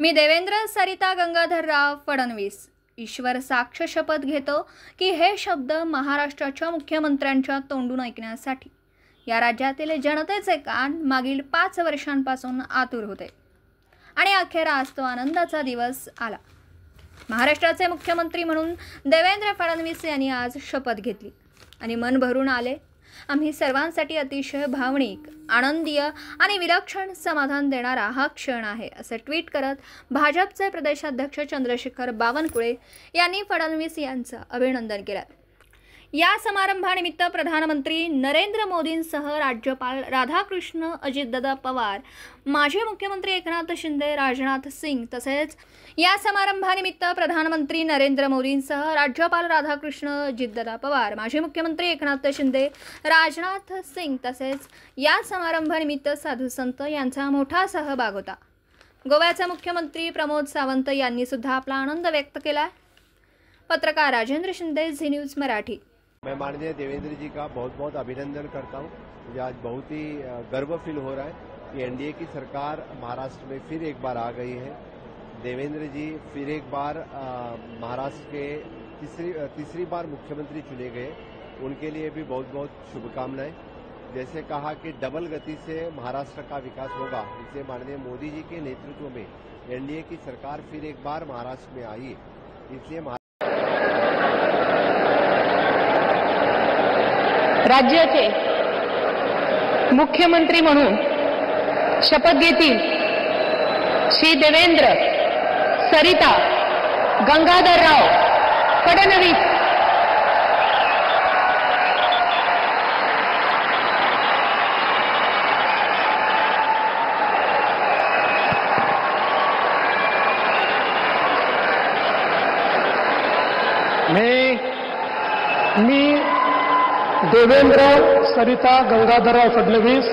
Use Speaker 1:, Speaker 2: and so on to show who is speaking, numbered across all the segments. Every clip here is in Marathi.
Speaker 1: मी देवेंद्र सरिता गंगाधरराव फडणवीस ईश्वर साक्ष शपथ घेतो की हे शब्द महाराष्ट्राच्या मुख्यमंत्र्यांच्या तोंडून ऐकण्यासाठी या राज्यातील जनतेचे कान मागील 5 वर्षांपासून आतुर होते आणि अखेर आज तो आनंदाचा दिवस आला। महाराष्ट्राचे मुख्यमंत्री म्हणून देवेंद्र फडणवीस यांनी आज शपथ घेतली आणि मन भरून आले। आम्ही सर्वांसाठी अतिशय भावनिक, आनंदीय आणि विलक्षण समाधान देणारा हा क्षण आहे, असे ट्विट करत भाजपचे प्रदेशाध्यक्ष चंद्रशेखर बावनकुळे यांनी फडणवीस यांचं अभिनंदन केलं। या समारंभानिमित्त प्रधानमंत्री नरेंद्र मोदींसह राज्यपाल राधाकृष्ण, अजितदादा पवार, माजी मुख्यमंत्री एकनाथ शिंदे, राजनाथ सिंग तसेच या समारंभानिमित्त प्रधानमंत्री नरेंद्र मोदींसह राज्यपाल राधाकृष्ण, अजितदादा पवार, माजी मुख्यमंत्री एकनाथ शिंदे, राजनाथ सिंग तसेच या समारंभानिमित्त साधू संत यांचा मोठा सहभाग होता। गोव्याचे मुख्यमंत्री प्रमोद सावंत यांनी सुद्धा आपला आनंद व्यक्त केला। पत्रकार राजेंद्र शिंदे, झी न्यूज मराठी।
Speaker 2: मैं माननीय देवेंद्र जी का बहुत बहुत अभिनंदन करता हूं। मुझे आज बहुत ही गर्व फील हो रहा है कि एनडीए की सरकार महाराष्ट्र में फिर एक बार आ गई है। देवेंद्र जी फिर एक बार महाराष्ट्र के तीसरी बार मुख्यमंत्री चुने गए, उनके लिए भी बहुत बहुत शुभकामनाएं। जैसे कहा कि डबल गति से महाराष्ट्र का विकास होगा, इसलिए माननीय मोदी जी के नेतृत्व में एनडीए की सरकार फिर एक बार महाराष्ट्र में आई, इसलिए
Speaker 3: राज्याचे मुख्यमंत्री म्हणून शपथ घेतील श्री देवेंद्र सरिता गंगाधरराव फडणवीस।
Speaker 4: मी देवेंद्र सरिता गंगाधरराव फडणवीस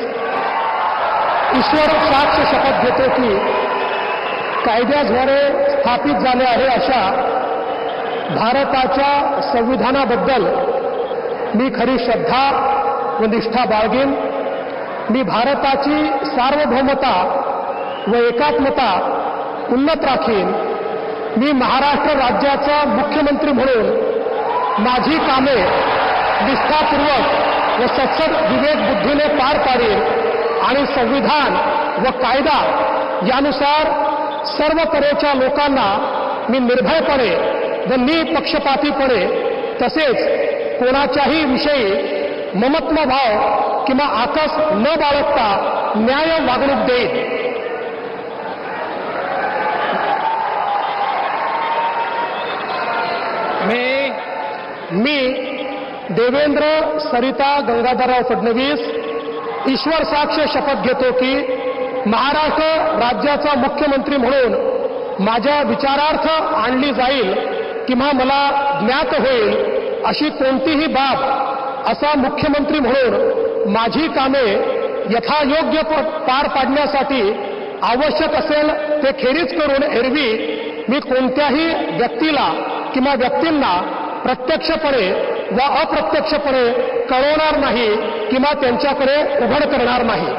Speaker 4: ईश्वर साक्ष शपथ घेतो की कायद्याद्वारे स्थापित झाले आहे अशा भारताच्या संविधानाबद्दल मी खरी श्रद्धा व निष्ठा बाळगेन। मी भारताची सार्वभौमता व एकात्मता उन्नत राखीन। मी महाराष्ट्र राज्याचा मुख्यमंत्री म्हणून माझी कामे निष्ठापूर्वक व सत्सद विवेक बुद्धीने पार पाडेल आणि संविधान व कायदा यानुसार सर्व तऱ्हेच्या लोकांना मी निर्भयपणे व निपक्षपातीपणे तसेच कोणाच्याही विषयी ममत्वभाव किंवा आकस न बाळगता न्याय वागणूक देईन। मी देवेंद्र सरिता गंगाधरराव फडणवीस ईश्वर साक्ष शपथ घेतो की महाराष्ट्र राज्याचा मुख्यमंत्री म्हणून माझ्या विचारार्थ आणली जाईल किंवा मला ज्ञात होईल अशी कोणतीही बाब असा मुख्यमंत्री म्हणून माझी कामे यथायोग्य पार पाडण्यासाठी आवश्यक असेल ते खेरीज करून एरवी मी कोणत्याही व्यक्तीला किंवा व्यक्तींना प्रत्यक्षपणे व अप्रत्यक्षपणे कळवणार नाही किंवा त्यांच्याकडे उघड करणार नाही।